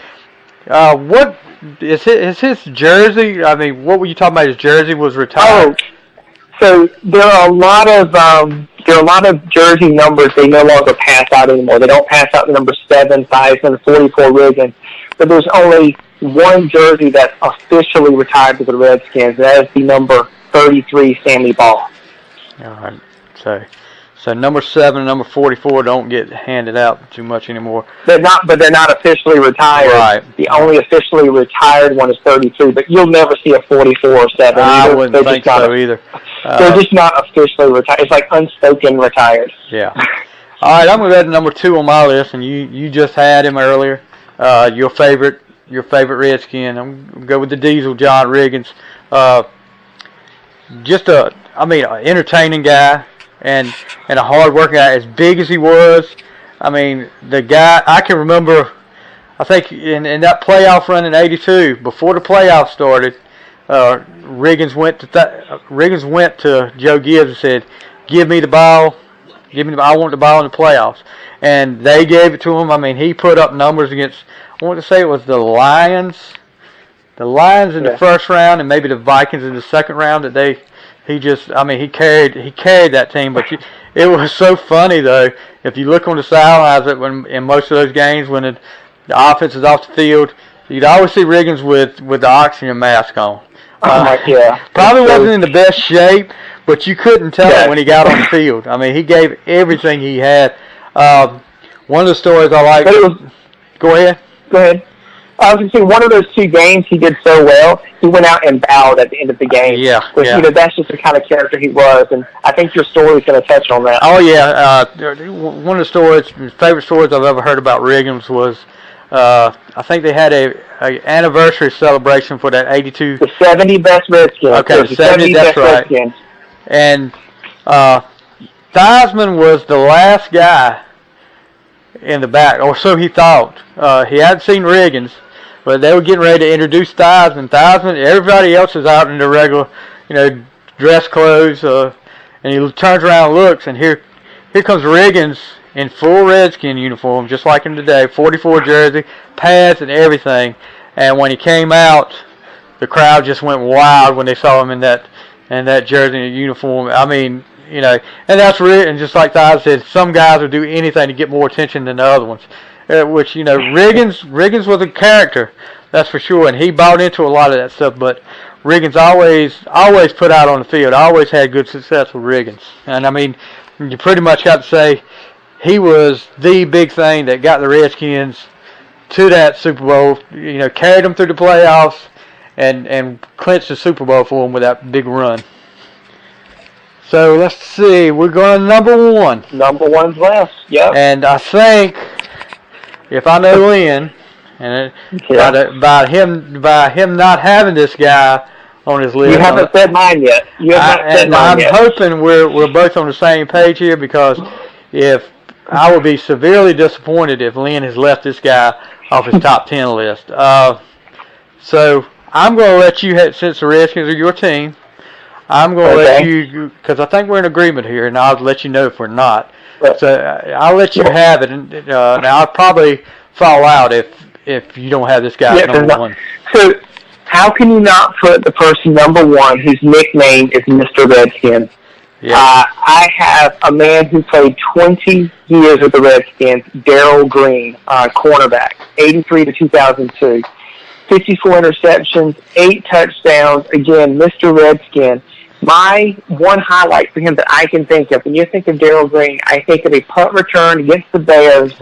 what is his jersey? What were you talking about? His jersey was retired. So there are a lot of jersey numbers they no longer pass out anymore. They don't pass out the number 7, 5, and 44 Riggins. But there's only one jersey that's officially retired to the Redskins, and that is the number 33 Sammy Ball. All right. So So number 7 and number 44 don't get handed out too much anymore. They're not officially retired. Right. The only officially retired one is 33, but you'll never see a 44 or 7. I wouldn't think so either. They're just not officially retired. It's like unspoken retired. Yeah. All right, I'm going to go to number 2 on my list, and you just had him earlier. Your favorite Redskin. I'm going to go with the Diesel, John Riggins. Just an entertaining guy and a hard-working guy. As big as he was, I mean, the guy, I can remember, I think in that playoff run in '82, before the playoffs started, Riggins went to Joe Gibbs and said, "Give me the ball. I want the ball in the playoffs." And they gave it to him. I mean, he put up numbers against, I want to say it was the Lions in the first round, and maybe the Vikings in the second round. He carried that team. But it was so funny though. If you look on the sidelines, when in most of those games when the offense is off the field, you'd always see Riggins with the oxygen mask on. Probably wasn't in the best shape, but you couldn't tell it when he got on the field. I mean, he gave everything he had. One of the stories I like. Go ahead. I was going to say, one of those 2 games he did so well, he went out and bowed at the end of the game. Which, that's just the kind of character he was, and I think your story is going to touch on that. Oh, yeah. One of the favorite stories I've ever heard about Riggins was, I think they had a anniversary celebration for that '82. The 70 best Redskins. Okay, the 70 that's right. Redskins. And Theismann was the last guy in the back, or so he thought. He hadn't seen Riggins, but they were getting ready to introduce Theismann. Everybody else is out in their regular, dress clothes, and he turns around and looks, and here comes Riggins in full Redskin uniform, just like him today, 44 jersey, pads and everything. And when he came out, the crowd just went wild when they saw him in that jersey and uniform. I mean, and that's really, and just like Ty said, some guys will do anything to get more attention than the other ones. Which, Riggins was a character, that's for sure, and he bought into a lot of that stuff. But Riggins always put out on the field. Always had good success with Riggins. And I mean, you pretty much got to say he was the big thing that got the Redskins to that Super Bowl. Carried them through the playoffs and clinched the Super Bowl for them with that big run. So let's see. We're going to number 1. Number 1's left. Yep. And I think, if I know Lin, and by him not having this guy on his list, you haven't said mine yet. I'm hoping we're both on the same page here, because if I would be severely disappointed if Lin has left this guy off his top 10 list. So I'm going to let you, since the Redskins are your team, I'm going to let you, because I think we're in agreement here, and I'll let you know if we're not. So I'll let you have it. And now I'll probably fall out if you don't have this guy at number 1. So how can you not put the person number 1 whose nickname is Mr. Redskin? Yeah. I have a man who played 20 years with the Redskins, Darryl Green, cornerback, 83 to 2002. 54 interceptions, 8 touchdowns. Again, Mr. Redskin. My one highlight for him that I can think of, when you think of Darryl Green, I think of a punt return against the Bears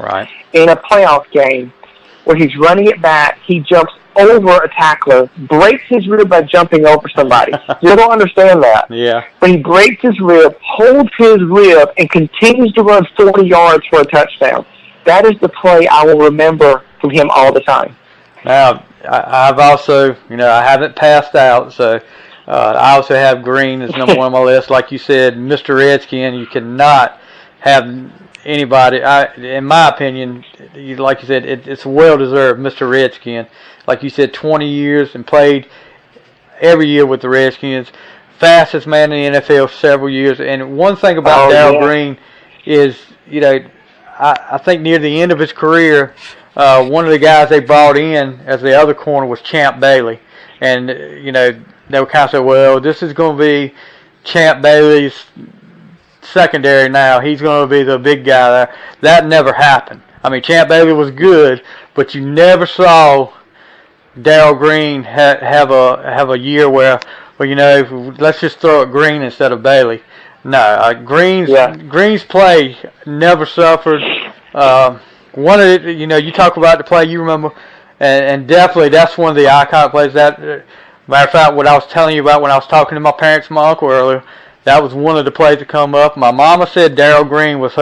in a playoff game where he's running it back. He jumps over a tackler, breaks his rib by jumping over somebody. You don't understand that. Yeah. But he breaks his rib, holds his rib, and continues to run 40 yards for a touchdown. That is the play I will remember from him all the time. Now, I've also, I haven't passed out, so I also have Green as number 1 on my list. Like you said, Mr. Redskin, you cannot have anybody, in my opinion, like you said, it's well-deserved, Mr. Redskin. Like you said, 20 years and played every year with the Redskins. Fastest man in the NFL for several years. And one thing about Darryl Green is, I think near the end of his career, one of the guys they brought in as the other corner was Champ Bailey. And, they were kind of saying, well, this is going to be Champ Bailey's secondary now. He's going to be the big guy there. That never happened. I mean, Champ Bailey was good, but you never saw Darryl Green have a year where, let's just throw it Green instead of Bailey. No, Green's play never suffered. One of the, you talk about the play you remember, and definitely that's one of the iconic plays. That matter of fact, what I was telling you about when I was talking to my parents and my uncle earlier, that was one of the plays that come up. My mama said Darryl Green would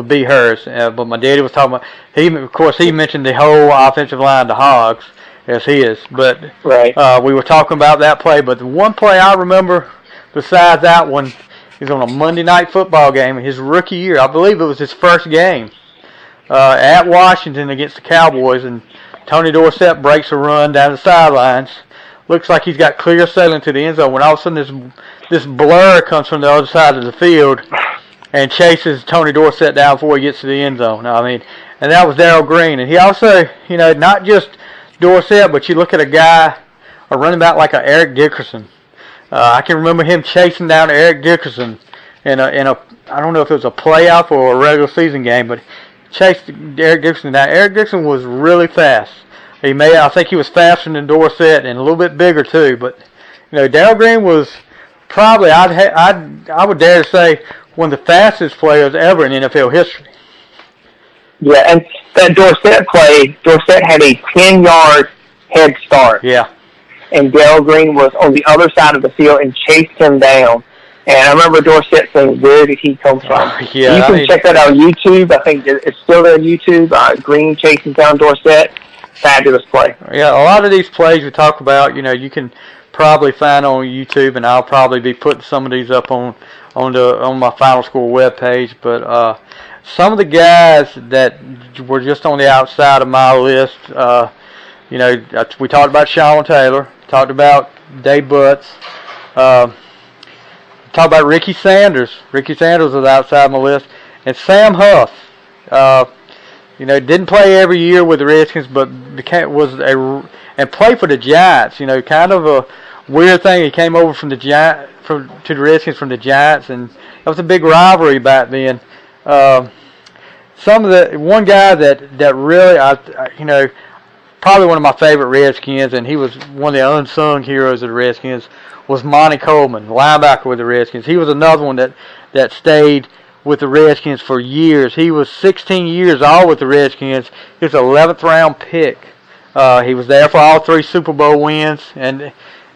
be hers, but my daddy was talking about. Of course, he mentioned the whole offensive line, the Hogs, as his. But we were talking about that play. But the one play I remember besides that one. He was on a Monday night football game in his rookie year. I believe it was his first game at Washington against the Cowboys, and Tony Dorsett breaks a run down the sidelines. Looks like he's got clear sailing to the end zone when all of a sudden this blur comes from the other side of the field and chases Tony Dorsett down before he gets to the end zone. And that was Darryl Green. And he also, not just Dorsett, but you look at a running back like Eric Dickerson. I can remember him chasing down Eric Dickerson in a I don't know if it was a playoff or a regular season game, but chased Eric Dickerson down. Eric Dickerson was really fast. I think he was faster than Dorsett and a little bit bigger too. But Darryl Green was probably I would dare to say one of the fastest players ever in NFL history. Yeah, and that Dorsett play, Dorsett had a 10-yard head start. Yeah. And Darryl Green was on the other side of the field and chased him down. And I remember Dorsett saying, "Where did he come from?" Yeah, you can check that out on YouTube. I think it's still there on YouTube. Green chasing down Dorsett. Fabulous play. Yeah, a lot of these plays we talk about, you can probably find on YouTube, and I'll probably be putting some of these up on my Final Score webpage. But some of the guys that were just on the outside of my list, we talked about Sean Taylor. Talked about Dave Butts. Talked about Ricky Sanders. Ricky Sanders was outside my list. And Sam Huff. Didn't play every year with the Redskins, but and played for the Giants. Kind of a weird thing. He came over from the to the Redskins from the Giants, and that was a big rivalry back then. One guy that really probably one of my favorite Redskins, and he was one of the unsung heroes of the Redskins, was Monty Coleman, linebacker with the Redskins. He was another one that stayed with the Redskins for years. He was 16 years all with the Redskins. He was an 11th round pick. He was there for all 3 Super Bowl wins, and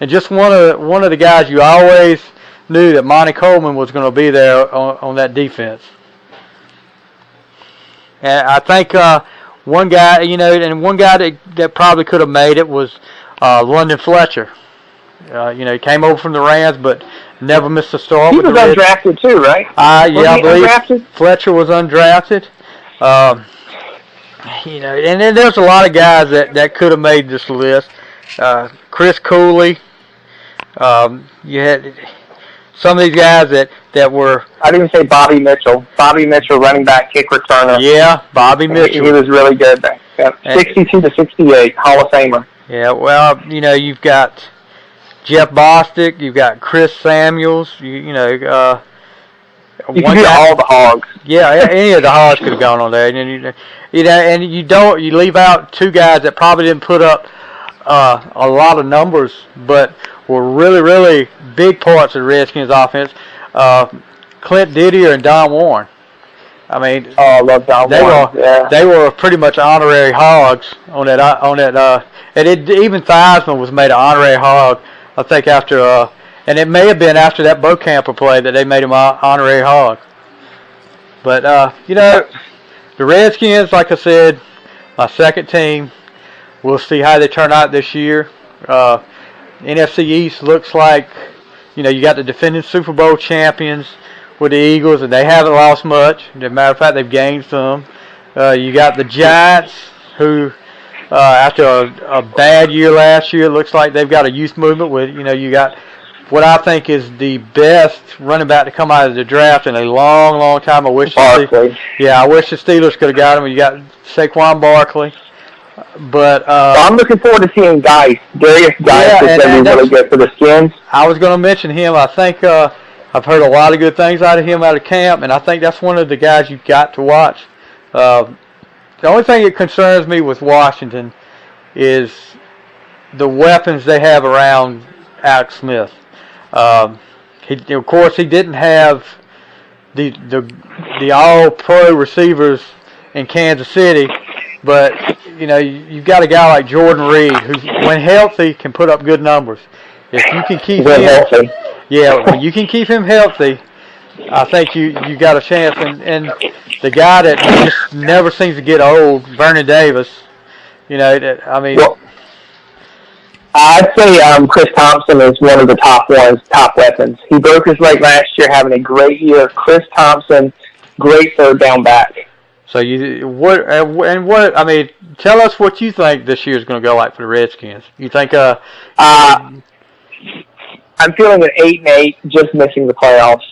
just one of the guys you always knew that Monty Coleman was going to be there on that defense. And I think one guy, and one guy that probably could have made it was London Fletcher. He came over from the Rams, but never missed a start. He was undrafted too, right? I believe undrafted? Fletcher was undrafted. And then there's a lot of guys that could have made this list. Chris Cooley. You had some of these guys that were. I didn't say Bobby Mitchell. Bobby Mitchell, running back, kick returner. Yeah, Bobby Mitchell. He was really good. 62 to 68, Hall of Famer. Yeah, well, you've got Jeff Bostic, you've got Chris Samuels. You can do all the Hogs. Yeah, any of the Hogs could have gone on there. And you leave out 2 guys that probably didn't put up a lot of numbers, but were really, really big parts of the Redskins offense. Clint Didier and Don Warren. I mean, I love Don Warren. They were pretty much honorary Hogs on that. And even Theismann was made an honorary Hog. I think after, and it may have been after that Bocamper play that they made him an honorary Hog. But the Redskins, like I said, my second team. We'll see how they turn out this year. NFC East looks like, you got the defending Super Bowl champions with the Eagles, and they haven't lost much. As a matter of fact, they've gained some. You got the Giants, who, after a bad year last year, it looks like they've got a youth movement with, you got what I think is the best running back to come out of the draft in a long, long time. I wish the Steelers could have got him. You got Saquon Barkley. But I'm looking forward to seeing Darius Geis is going to be really good for the Skins. I was going to mention him. I think I've heard a lot of good things out of him out of camp, and I think that's one of the guys you've got to watch. The only thing that concerns me with Washington is the weapons they have around Alex Smith. of course, he didn't have the all-pro receivers in Kansas City, but you've got a guy like Jordan Reed who, when healthy, can put up good numbers. If you can keep him healthy, when you can keep him healthy, I think you got a chance. And the guy that just never seems to get old, Vernon Davis. Well, I'd say Chris Thompson is one of the top weapons. He broke his leg last year, having a great year. Chris Thompson, great third down back. So tell us what you think this year is going to go like for the Redskins. You think I'm feeling an 8-8, just missing the playoffs.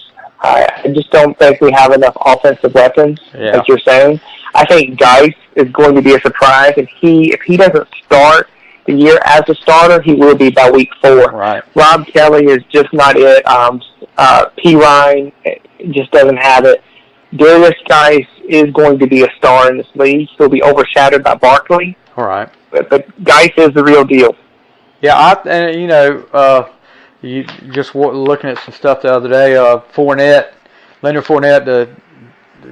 I just don't think we have enough offensive weapons, like you're saying. I think Geis is going to be a surprise, and if he doesn't start the year as a starter, he will be by week 4. Right. Rob Kelly is just not it. P. Ryan just doesn't have it. Darius Geis is going to be a star in this league. He'll be overshadowed by Barkley. All right. But Geis is the real deal. Yeah, you just looking at some stuff the other day. Leonard Fournette, the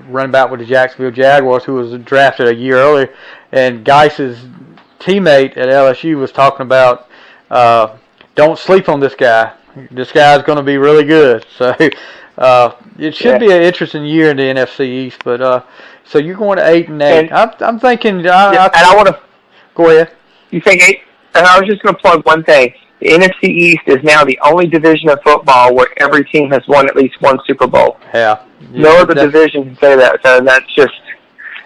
running back with the Jacksonville Jaguars, who was drafted a year earlier, and Geis's teammate at LSU was talking about, don't sleep on this guy. This guy's going to be really good. So it should be an interesting year in the NFC East. But so you're going to 8-8. I'm thinking. And I want to go ahead. You think 8? And I was just going to plug one thing. The NFC East is now the only division of football where every team has won at least one Super Bowl. Yeah. No other division can say that. So that's just.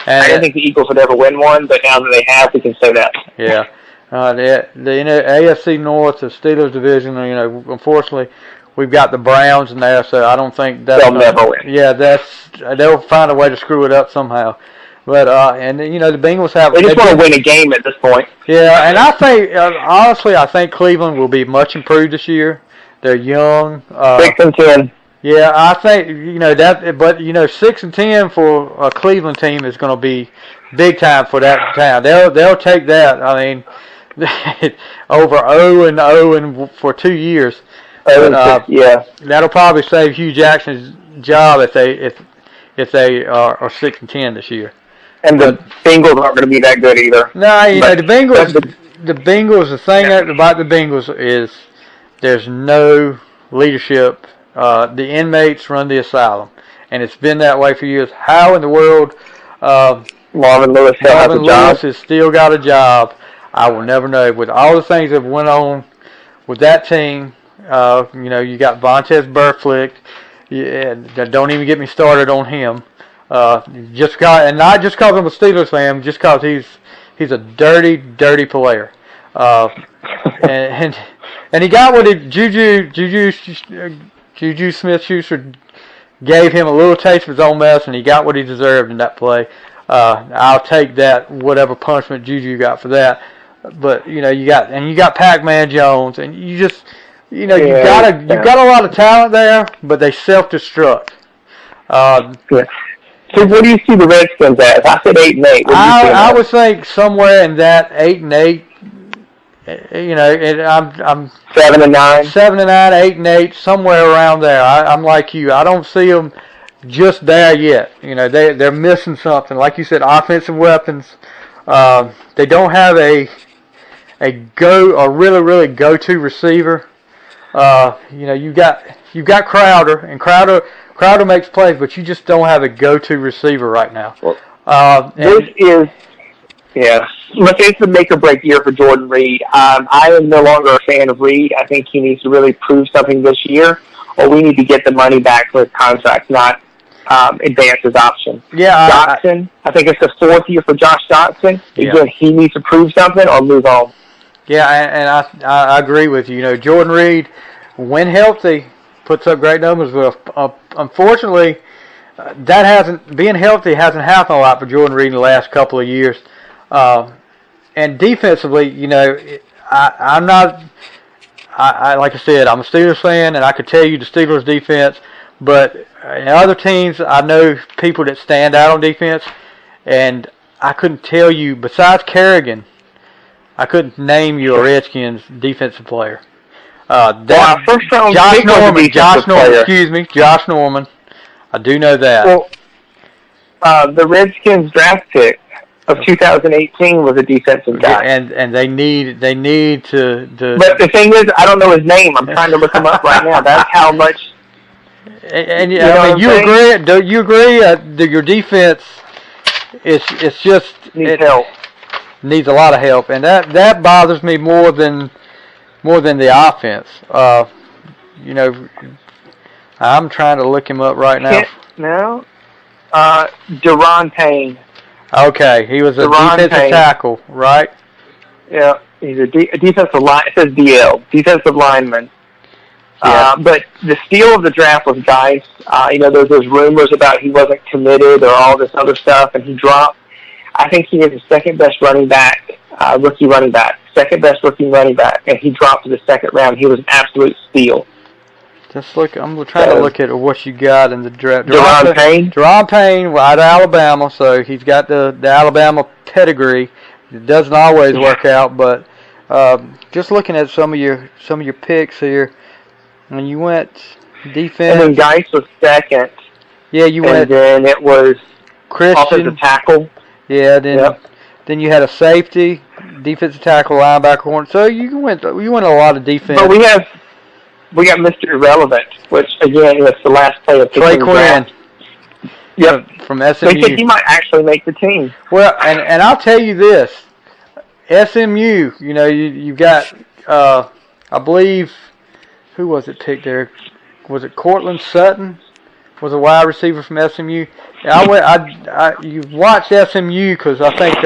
I didn't think the Eagles would ever win one, but now that they have, we can say that. Yeah. The AFC North, the Steelers division, unfortunately, we've got the Browns in there, so I don't think they'll never win. Yeah, they'll find a way to screw it up somehow. But the Bengals have. They just want to win a game at this point. Yeah, and I think honestly, I think Cleveland will be much improved this year. They're young. 6-10. Yeah, I think that, but 6-10 for a Cleveland team is going to be big time for that town. They'll take that. I mean, over 0-0 for 2 years. But, yeah, that'll probably save Hugh Jackson's job if they are 6-10 this year. And the Bengals aren't going to be that good either. No, the Bengals. The Bengals. The thing about the Bengals is there's no leadership. The inmates run the asylum, and it's been that way for years. How in the world Marvin Lewis has still got a job? I will never know. With all the things that went on with that team, you got Vontaze Burfict. Yeah, don't even get me started on him. And not just because I'm a Steelers fan, just because he's a dirty player. And he got what Juju Smith-Schuster gave him a little taste of his own mess, and he got what he deserved in that play. I'll take that, whatever punishment Juju got for that. But you got Pac-Man Jones, and you got a lot of talent there, but they self-destruct. So what do you see the Redskins as? I said 8-8. I would think somewhere in that 8-8. And I'm 7-9, 7-9, 8-8, somewhere around there. I'm like you. I don't see them just there yet. They're missing something. Like you said, offensive weapons. They don't have a really go-to receiver. You've got Crowder, and Crowder makes plays, but you just don't have a go-to receiver right now. It's the make or break year for Jordan Reed. I am no longer a fan of Reed. I think he needs to really prove something this year, or we need to get the money back for his contract, not advance his option. Yeah, Johnson, I think it's the 4th year for Josh Johnson. Again, he needs to prove something or move on. Yeah, and I agree with you. Jordan Reed, when healthy, puts up great numbers. But unfortunately, being healthy hasn't happened a lot for Jordan Reed in the last couple of years. And defensively, I'm not. Like I said, I'm a Steelers fan, and I could tell you the Steelers defense. But in other teams, I know people that stand out on defense, and I couldn't tell you, besides Kerrigan, I couldn't name you a Redskins defensive player. First round Josh pick was a Norman. defensive Josh Norman. player. Excuse me, Josh Norman. I do know that. Well, the Redskins draft pick of 2018 was a defensive guy. And they need to. But the thing is, I don't know his name. I'm trying to look him up right now. That's how much. And I mean, you agree? Do you agree that your defense it's just needs help? Needs a lot of help, and that bothers me more than the offense. I'm trying to look him up right now. No. Deron Payne. Okay, he was a defensive tackle, right? Yeah, he's a defensive line. It says DL, defensive lineman. Yeah. But the steal of the draft was Geis. There's those rumors about he wasn't committed or all this other stuff, and he dropped. I think he is the second best running back, rookie running back, second best rookie running back, and he dropped to the second round. He was an absolute steal. Just look. I'm trying to look at what you got in the draft. Deron Payne. Deron Payne, out of Alabama, so he's got the Alabama pedigree. It doesn't always work out, but just looking at some of your picks here, when you went defense. And then Geis was second. Yeah, you went. And then it was Christian. Offensive tackle. Yeah, then you had a safety, defensive tackle, linebacker, corner. So you went a lot of defense. But we got Mr. Irrelevant, which again is the last play of Trey Quinn. Yep, from SMU. They think he might actually make the team. Well, and I'll tell you this, SMU. You've got I believe, who was it picked there? Was it Cortland Sutton? Was a wide receiver from SMU. You've watched SMU because I think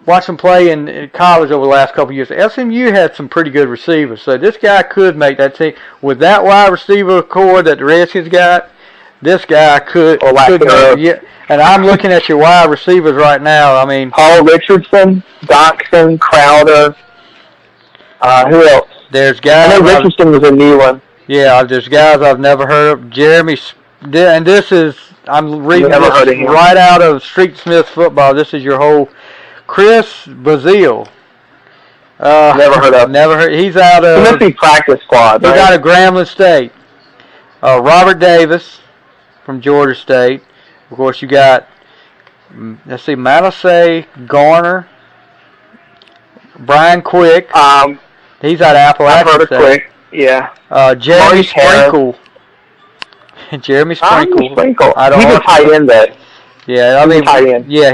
watched them play in college over the last couple of years. SMU had some pretty good receivers, so this guy could make that team with that wide receiver core that the Redskins got. This guy could yeah. And I'm looking at your wide receivers right now. I mean, Paul Richardson, Doxson, Crowder. Who else? There's guys. I know Richardson was a new one. Yeah, there's guys I've never heard of. Jeremy, and this is, I'm reading this right out of Street Smith Football. This is your whole Chris Brazil. Never heard of. Never heard. He's out of. He must be practice squad. He's right? out of Grambling State. Robert Davis from Georgia State. Of course, you got. Let's see, Manasseh Garner, Brian Quick. He's out of Appalachian I've heard of State. Quick. Yeah. Jeremy Sprinkle. Jeremy Sprinkle. He's a tight end, though. Yeah, I mean, tight end. Yeah,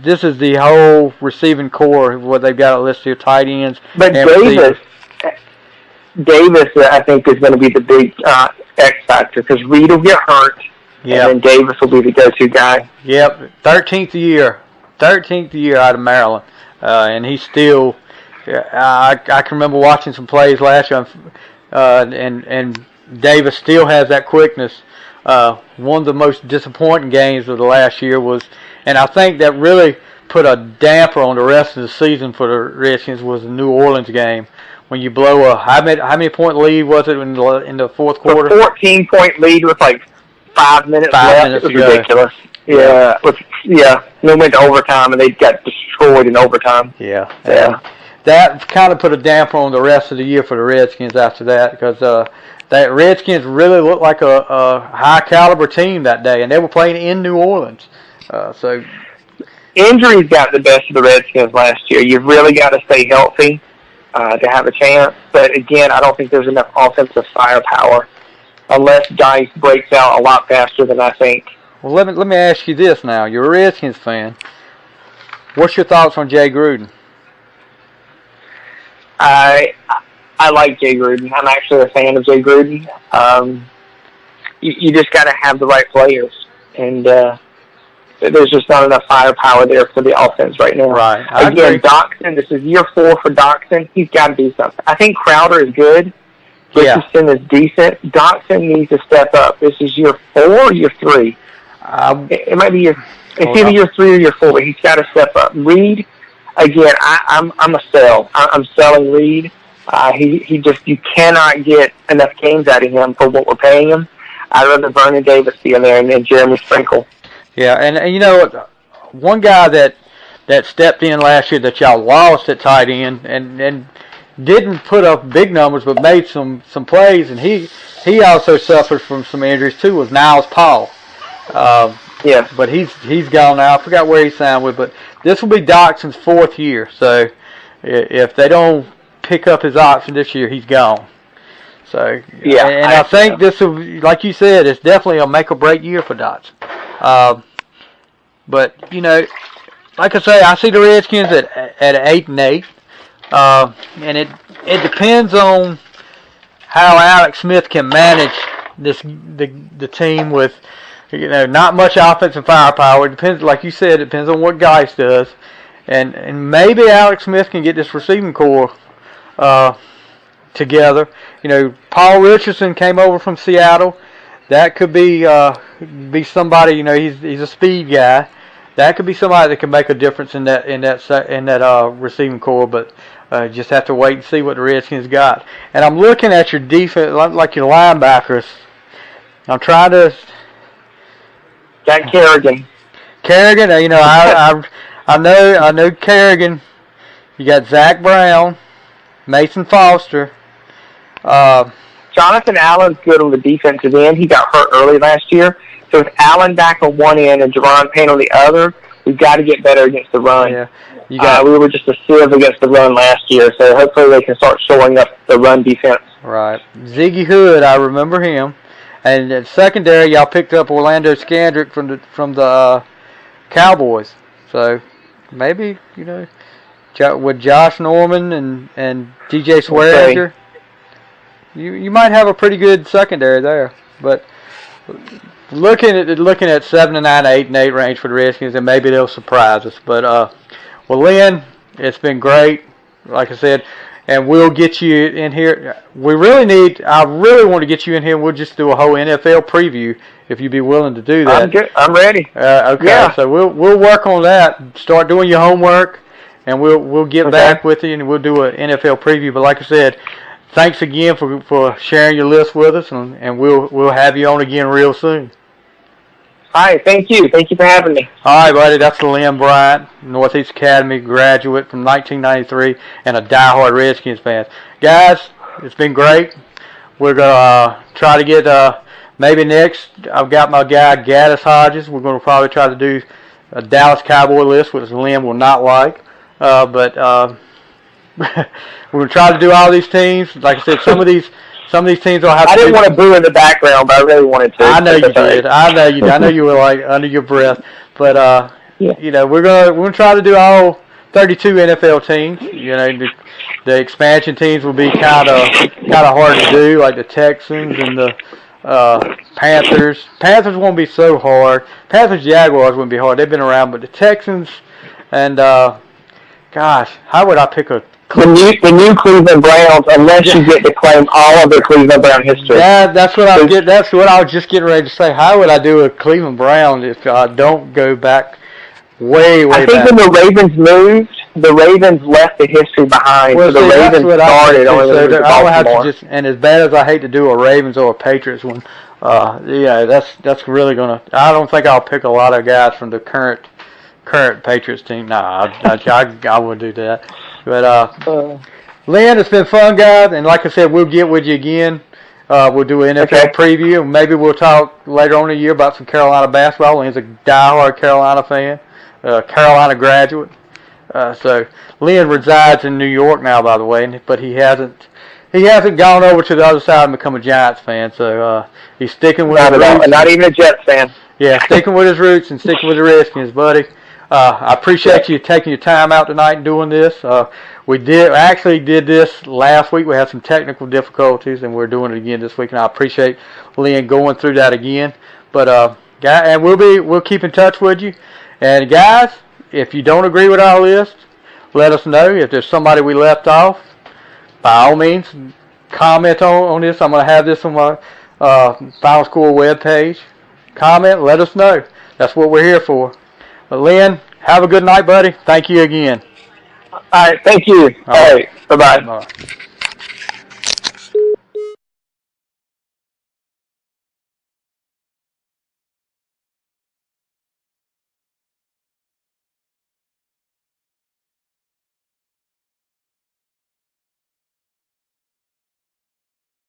this is the whole receiving core of what they've got listed here, tight ends. But Davis, I think, is going to be the big X factor because Reed will get hurt, and then Davis will be the go-to guy. Yep, 13th year out of Maryland, and he's still. I can remember watching some plays last year, and Davis still has that quickness. One of the most disappointing games of the last year was, and I think that really put a damper on the rest of the season for the Redskins, was the New Orleans game when you blow a how many point lead was it in the fourth quarter? A 14-point lead with like 5 minutes left. It was ridiculous. Yeah. They went to overtime and they got destroyed in overtime. Yeah. That kind of put a damper on the rest of the year for the Redskins after that, because that Redskins really looked like a high-caliber team that day, and they were playing in New Orleans. So injuries got the best of the Redskins last year. You've really got to stay healthy to have a chance. But, again, I don't think there's enough offensive firepower unless Dice breaks out a lot faster than I think. Well, let me ask you this now. You're a Redskins fan. What's your thoughts on Jay Gruden? I like Jay Gruden. I'm actually a fan of Jay Gruden. You just got to have the right players, and there's just not enough firepower there for the offense right now. Right. Again, Doxson, this is year 4 for Doxson. He's got to do something. I think Crowder is good. Richardson is decent. Doxson needs to step up. This is year 4 or year 3? It might be it's either year 3 or year 4, but he's got to step up. Reed, again, I'm a sell. I'm selling Reed. You cannot get enough games out of him for what we're paying him. I'd rather Vernon Davis be in there and then Jeremy Sprinkle. Yeah, and you know, one guy that stepped in last year that y'all lost at tight end and didn't put up big numbers, but made some plays, and he also suffered from some injuries too. Was Niles Paul. Yeah. But he's gone now. I forgot where he signed with, but this will be Doxson's 4th year. So if they don't pick up his option this year, he's gone. So yeah, and I think this will, like you said, it's definitely a make or break year for Doxson. But like I say, I see the Redskins at 8-8, and it depends on how Alex Smith can manage the team with not much offensive firepower. It depends, like you said, it depends on what Geis does, and maybe Alex Smith can get this receiving core together. Paul Richardson came over from Seattle. That could be somebody. He's a speed guy. That could be somebody that can make a difference in that receiving core. But just have to wait and see what the Redskins got. And I'm looking at your defense, like your linebackers. I'm trying to. Got Kerrigan. Kerrigan, I know Kerrigan. You got Zach Brown, Mason Foster. Jonathan Allen's good on the defensive end. He got hurt early last year. So with Allen back on one end and Jerron Payne on the other, we've got to get better against the run. Yeah, we were just a sieve against the run last year, so hopefully they can start showing up the run defense. Right. Ziggy Hood, I remember him. And at secondary, y'all picked up Orlando Scandrick from the Cowboys. So maybe, with Josh Norman and DJ Swearinger, you might have a pretty good secondary there. But looking at 7 and 9, 8 and 8 range for the Redskins, and maybe they'll surprise us. But Lin, it's been great. Like I said, and we'll get you in here. I really want to get you in here, and we'll just do a whole NFL preview if you'd be willing to do that. I'm good. I'm ready. Okay. Yeah. So we'll work on that. Start doing your homework, and we'll get back with you, and we'll do an NFL preview. But like I said, thanks again for sharing your list with us, and we'll have you on again real soon. All right, thank you. Thank you for having me. All right, buddy. That's Lin Bryant, Northeast Academy graduate from 1993 and a diehard Redskins fan. Guys, it's been great. We're going to try to get maybe next. I've got my guy Gaddis Hodges. We're going to probably try to do a Dallas Cowboy list, which Lin will not like. But we're going to try to do all these teams. Like I said, some of these teams will have to. I didn't want to boo in the background, but I really wanted to. I know you did. I know you did. I know you were like under your breath. But we're gonna try to do all 32 NFL teams. The expansion teams will be kind of hard to do, like the Texans and the Panthers. Panthers won't be so hard. Panthers Jaguars wouldn't be hard. They've been around, but the Texans and gosh, how would I pick a the new Cleveland Browns, unless you get to claim all of their Cleveland Brown history. Yeah, that's what I was just getting ready to say. How would I do a Cleveland Browns if I don't go back way back? I think when the Ravens moved, the Ravens left the history behind. Well, so the Ravens started on I would have to just, and as bad as I hate to do a Ravens or a Patriots one, that's really gonna. I don't think I'll pick a lot of guys from the current Patriots team. No, I wouldn't do that. But Lin, it's been fun, guys, and like I said, we'll get with you again. We'll do an NFL preview, and maybe we'll talk later on in the year about some Carolina basketball. Lin's a diehard Carolina fan, Carolina graduate. So Lin resides in New York now, by the way, but he hasn't gone over to the other side and become a Giants fan. So he's sticking with his roots. Not even a Jets fan. Yeah, sticking with his roots and sticking with the Redskins, buddy. I appreciate you taking your time out tonight and doing this. We actually did this last week. We had some technical difficulties, and we're doing it again this week. And I appreciate Lin going through that again. But and we'll keep in touch with you. And guys, if you don't agree with our list, let us know. If there's somebody we left off, by all means, comment on this. I'm going to have this on my Final Score webpage. Comment, let us know. That's what we're here for. But Lin, have a good night, buddy. Thank you again. All right, thank you. All right. Bye-bye. Bye.